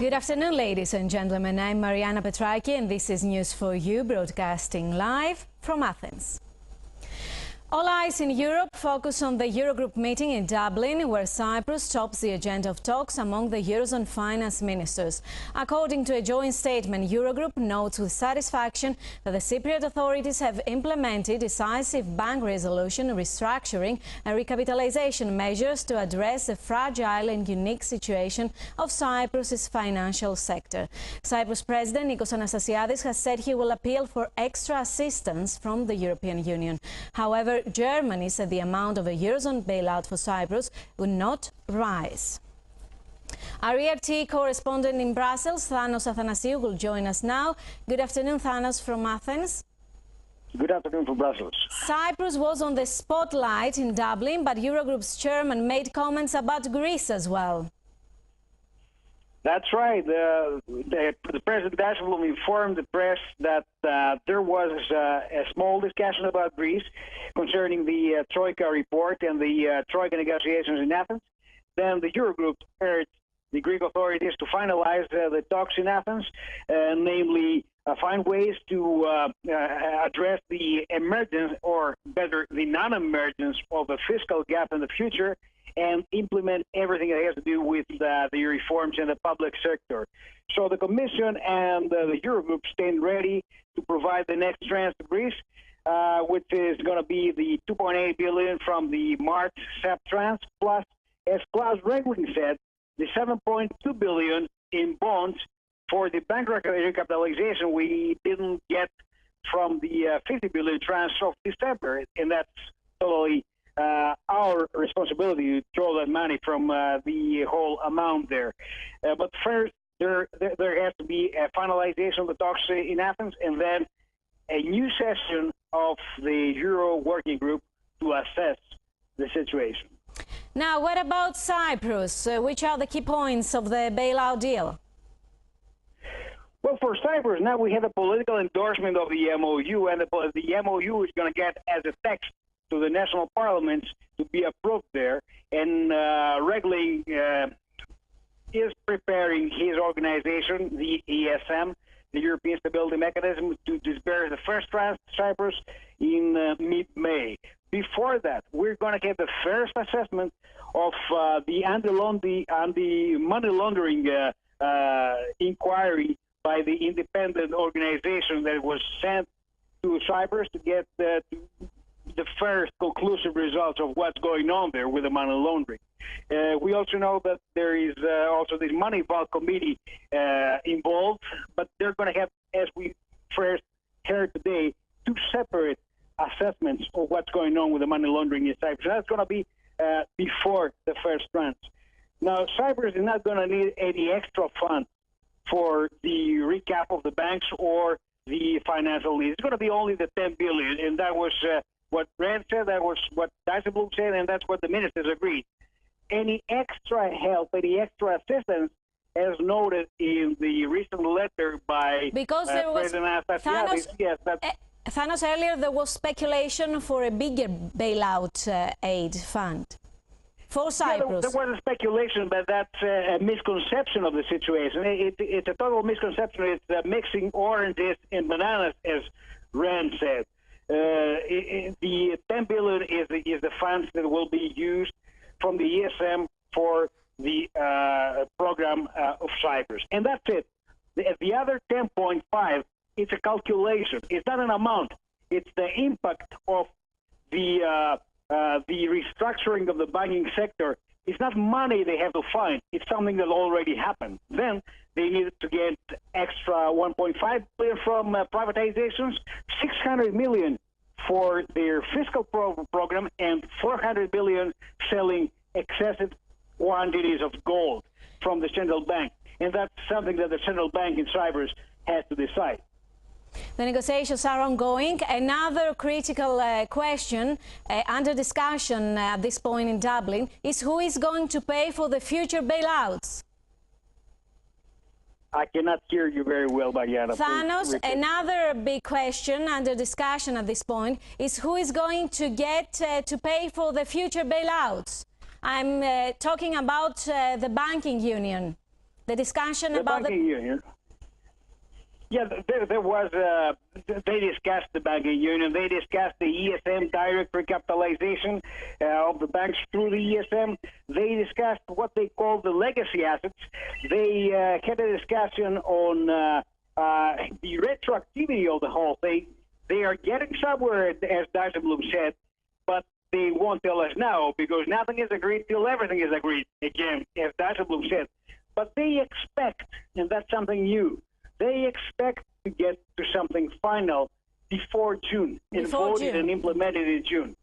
Good afternoon, ladies and gentlemen. I'm Mariana Petraki, and this is News for You, broadcasting live from Athens. All eyes in Europe focus on the Eurogroup meeting in Dublin, where Cyprus tops the agenda of talks among the Eurozone finance ministers. According to a joint statement, Eurogroup notes with satisfaction that the Cypriot authorities have implemented decisive bank resolution, restructuring and recapitalization measures to address the fragile and unique situation of Cyprus's financial sector. Cyprus President Nikos Anastasiadis has said he will appeal for extra assistance from the European Union. However, Germany said the amount of a Eurozone bailout for Cyprus would not rise. Our ERT correspondent in Brussels, Thanos Athanasiou, will join us now. Good afternoon, Thanos, from Athens. Good afternoon from Brussels. Cyprus was on the spotlight in Dublin, but Eurogroup's chairman made comments about Greece as well. That's right. The President Dijsselbloem informed the press that there was a small discussion about Greece concerning the Troika report and the Troika negotiations in Athens. Then the Eurogroup urged the Greek authorities to finalize the talks in Athens, namely find ways to address the emergence, or better, the non-emergence of a fiscal gap in the future, and implement everything that has to do with the reforms in the public sector. So the Commission and the Eurogroup stand ready to provide the next tranche to Greece, which is going to be the 2.8 billion from the March SEP tranche, plus, as Klaus Regling said, the 7.2 billion in bonds for the bank recapitalization we didn't get from the 50 billion tranche of December, and that's totally our responsibility to draw that money from the whole amount there. But first, there has to be a finalization of the talks in Athens, and then a new session of the Euro Working Group to assess the situation. Now, what about Cyprus? Which are the key points of the bailout deal? Well, for Cyprus, now we have a political endorsement of the MOU, and the MOU is going to get as a text to the national parliaments to be approved there, and Regling is preparing his organization, the ESM, the European Stability Mechanism, to disburse the first tranche to Cyprus in mid-May. Before that, we're going to get the first assessment of the anti-money laundering inquiry by the independent organization that was sent to Cyprus to get the first conclusive results of what's going on there with the money laundering. We also know that there is also this money vault committee involved, but they're going to have, as we first heard today, two separate assessments of what's going on with the money laundering in Cyprus. That's going to be before the first tranche. Now, Cyprus is not going to need any extra funds for the recap of the banks or the financial needs. It's going to be only the 10 billion, and that was what Brand said, that was what Dijsselbloem said, and that's what the ministers agreed. Any extra help, any extra assistance, as noted in the recent letter by President Anastasiadis, yes, Thanos, earlier there was speculation for a bigger bailout aid fund for Cyprus. Yeah, there was a speculation, but that's a misconception of the situation. It's a total misconception. It's mixing oranges and bananas, as Rand said. The 10 billion is the funds that will be used from the ESM for the program of Cyprus. And that's it. The other 10.5, it's a calculation. It's not an amount. It's the impact of the restructuring of the banking sector. It's not money they have to find. It's something that already happened. Then they needed to get extra 1.5 billion from privatizations, 600 million for their fiscal program, and 400 billion selling excessive quantities of gold from the central bank. And that's something that the central bank in Cyprus has to decide. The negotiations are ongoing. Another critical question under discussion at this point in Dublin is who is going to pay for the future bailouts? I cannot hear you very well, Mariana. Thanos, another big question under discussion at this point is who is going to get to pay for the future bailouts? I'm talking about the banking union. The discussion the about banking union. Yeah, there was. They discussed the banking union. They discussed the ESM direct recapitalization of the banks through the ESM. They discussed what they call the legacy assets. They had a discussion on the retroactivity of the whole thing. They are getting somewhere, as Dijsselbloem said, but they won't tell us now because nothing is agreed till everything is agreed. Again, as Dijsselbloem said, but they expect, and that's something new. They expect to get to something final before June, and voted and implemented in June.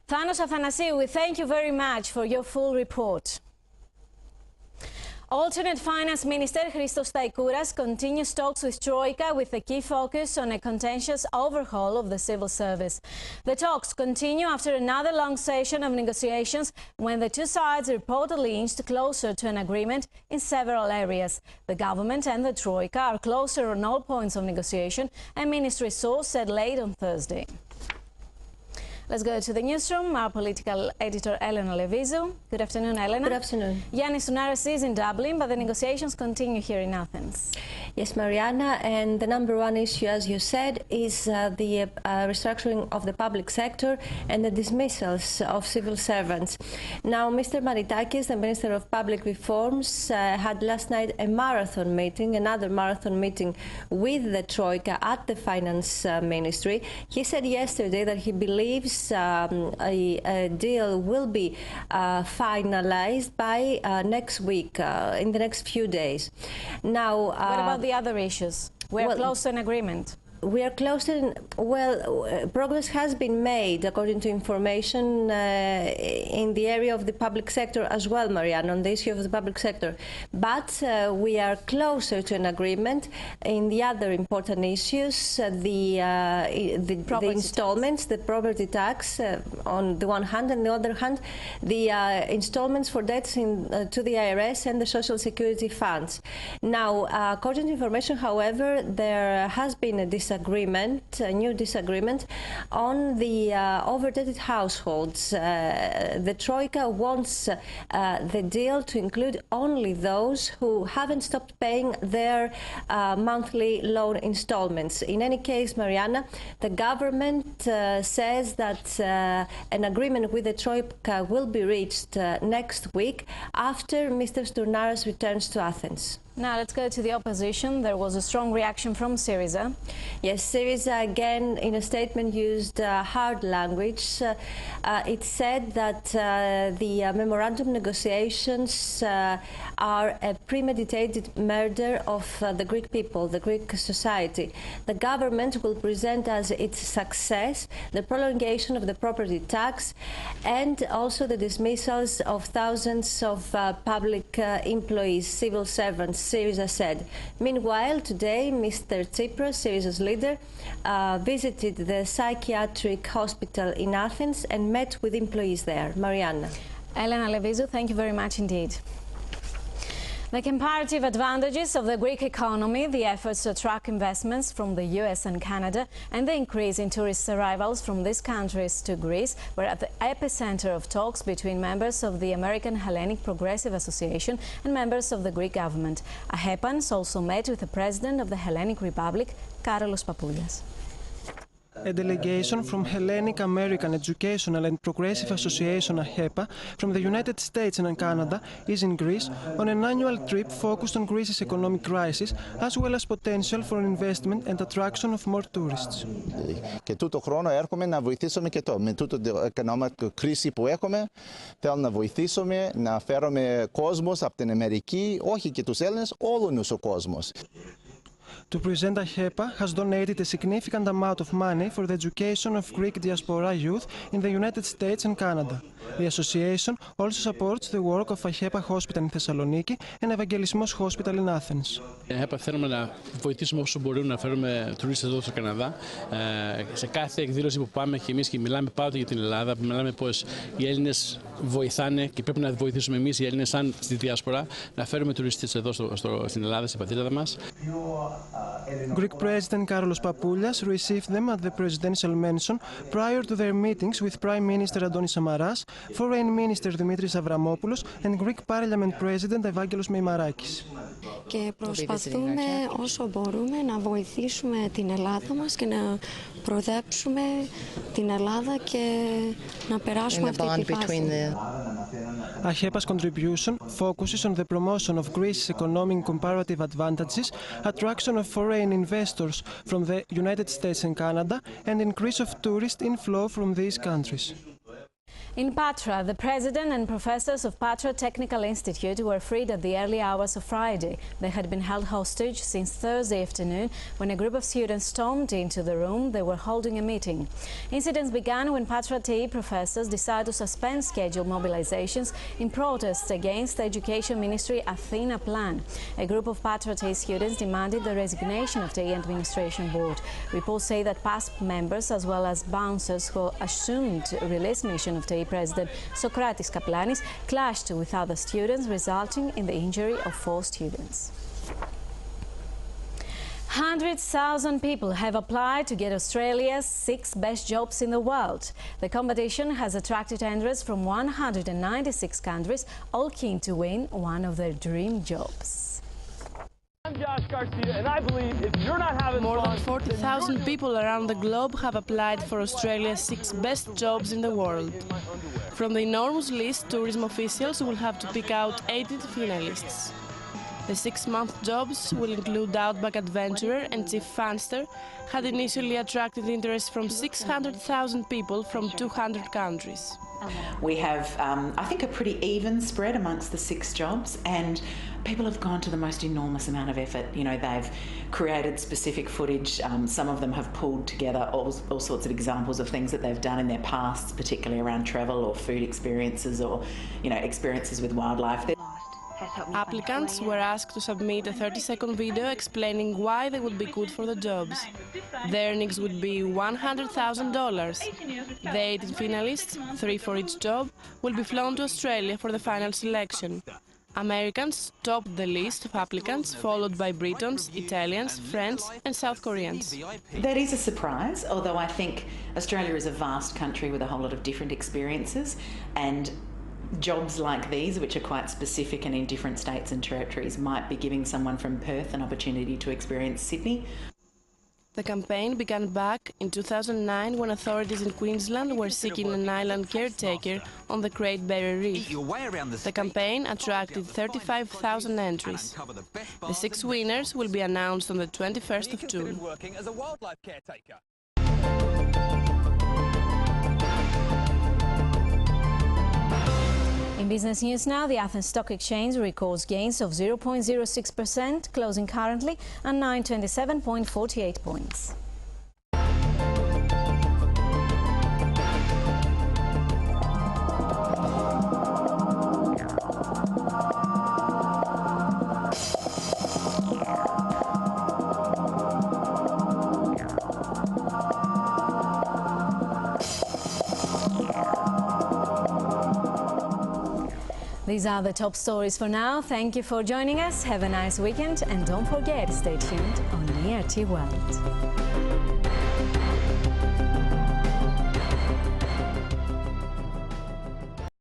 Thanos Athanasiou, we thank you very much for your full report. Alternate Finance Minister Christos Staikouras continues talks with Troika with a key focus on a contentious overhaul of the civil service. The talks continue after another long session of negotiations when the two sides reportedly inched closer to an agreement in several areas. The government and the Troika are closer on all points of negotiation, a ministry source said late on Thursday. Let's go to the newsroom. Our political editor, Elena Levizou. Good afternoon, Elena. Good afternoon. Yanis Sounaras is in Dublin, but the negotiations continue here in Athens. Yes, Mariana, and the number one issue, as you said, is the restructuring of the public sector and the dismissals of civil servants. Now, Mr. Maritakis, the Minister of Public Reforms, had last night a marathon meeting, another marathon meeting with the Troika at the Finance Ministry. He said yesterday that he believes a deal will be finalized by next week, in the next few days. Now, what about the other issues? We're close to an agreement. We are close to, progress has been made, according to information, in the area of the public sector as well, Marianne, on the issue of the public sector. But we are closer to an agreement in the other important issues, the installments, the property tax on the one hand, and on the other hand, the installments for debts to the IRS and the Social Security funds. Now, according to information, however, there has been a new disagreement on the overdebted households. The Troika wants the deal to include only those who haven't stopped paying their monthly loan installments. In any case, Mariana, the government says that an agreement with the Troika will be reached next week after Mr. Sounaras returns to Athens. Now let's go to the opposition. There was a strong reaction from Syriza. Yes, Syriza again in a statement used hard language. It said that the memorandum negotiations are a premeditated murder of the Greek people, the Greek society. The government will present as its success the prolongation of the property tax and also the dismissals of thousands of public employees, civil servants, Syriza said. Meanwhile, today, Mr. Tsipras, Syriza's leader, visited the psychiatric hospital in Athens and met with employees there. Marianna. Elena Levizou, thank you very much indeed. The comparative advantages of the Greek economy, the efforts to attract investments from the US and Canada, and the increase in tourist arrivals from these countries to Greece were at the epicenter of talks between members of the American Hellenic Progressive Association and members of the Greek government. AHEPANS also met with the president of the Hellenic Republic, Karolos Papoulias. A delegation from Hellenic American Educational and Progressive Association AHEPA from the United States and Canada is in Greece on an annual trip focused on Greece's economic crisis as well as potential for investment and attraction of more tourists. Και τούτο χρόνο έρχομαι να βοηθήσουμε και το. Με τούτο την οικονομική κρίση που έχουμε, θέλω να βοηθήσουμε, να φέρουμε κόσμος από την Αμερική, όχι και τους Έλληνες, όλους ο κόσμος. To present, AHEPA has donated a significant amount of money for the education of Greek diaspora youth in the United States and Canada. The association also supports the work of AHEPA Hospital in Thessaloniki and Evangelismos Hospital in Athens. AHEPA θέλουμε να βοηθήσουμε όσο μπορούμε να φέρουμε τουρίστες εδώ στο Καναδά. Σε κάθε εκδήλωση που πάμε και εμείς και μιλάμε πάντοτε για την Ελλάδα, μιλάμε πως οι Έλληνες βοηθάνε και πρέπει να βοηθήσουμε εμείς οι Έλληνες σαν στη διασπορά να φέρουμε τουρίστες εδώ στην Ελλάδα, στην πατρίδα μας. Greek President Carlos Papoulias received them at the presidential mansion prior to their meetings with Prime Minister Antonis Samaras, Foreign Minister Dimitris Avramopoulos and Greek Parliament President Evangelos Meimarakis. Και προσπαθούμε όσο μπορούμε να βοηθήσουμε την Ελλάδα μας και να προοδέψουμε την Ελλάδα και να περάσουμε αυτή τη φάση. AHEPA's contribution focuses on the promotion of Greece's economic comparative advantages, attraction of foreign investors from the United States and Canada, and increase of tourist inflow from these countries. In Patra, the president and professors of Patra Technical Institute were freed at the early hours of Friday. They had been held hostage since Thursday afternoon when a group of students stormed into the room they were holding a meeting. Incidents began when Patra TE professors decided to suspend scheduled mobilizations in protests against the Education Ministry Athena plan. A group of Patra TE students demanded the resignation of TE Administration Board. Reports say that past members as well as bouncers who assumed release mission of TE President Sokratis Kaplanis clashed with other students, resulting in the injury of 4 students. 100,000 people have applied to get Australia's 6 best jobs in the world. The competition has attracted entrants from 196 countries, all keen to win one of their dream jobs. I'm Josh Garcia, and I believe if you're not having more than 40,000 people around the globe have applied for Australia's 6 best jobs in the world. From the enormous list, tourism officials will have to pick out 80 finalists. The 6-month jobs will include Outback Adventurer and Chief Funster, had initially attracted interest from 600,000 people from 200 countries. We have, I think, a pretty even spread amongst the 6 jobs, and people have gone to the most enormous amount of effort. You know, they've created specific footage. Some of them have pulled together all sorts of examples of things that they've done in their past, particularly around travel or food experiences or, you know, experiences with wildlife. Applicants were asked to submit a 30-second video explaining why they would be good for the jobs. The earnings would be $100,000. The 18 finalists, 3 for each job, will be flown to Australia for the final selection. Americans topped the list of applicants, followed by Britons, Italians, French and South Koreans. That is a surprise, although I think Australia is a vast country with a whole lot of different experiences, and jobs like these, which are quite specific and in different states and territories, might be giving someone from Perth an opportunity to experience Sydney. The campaign began back in 2009 when authorities in Queensland were seeking an island caretaker on the Great Barrier Reef. The campaign attracted 35,000 entries. The 6 winners will be announced on the 21st of June. In business news now, the Athens Stock Exchange records gains of 0.06%, closing currently at 927.48 points. These are the top stories for now. Thank you for joining us. Have a nice weekend and don't forget, stay tuned on ERT World.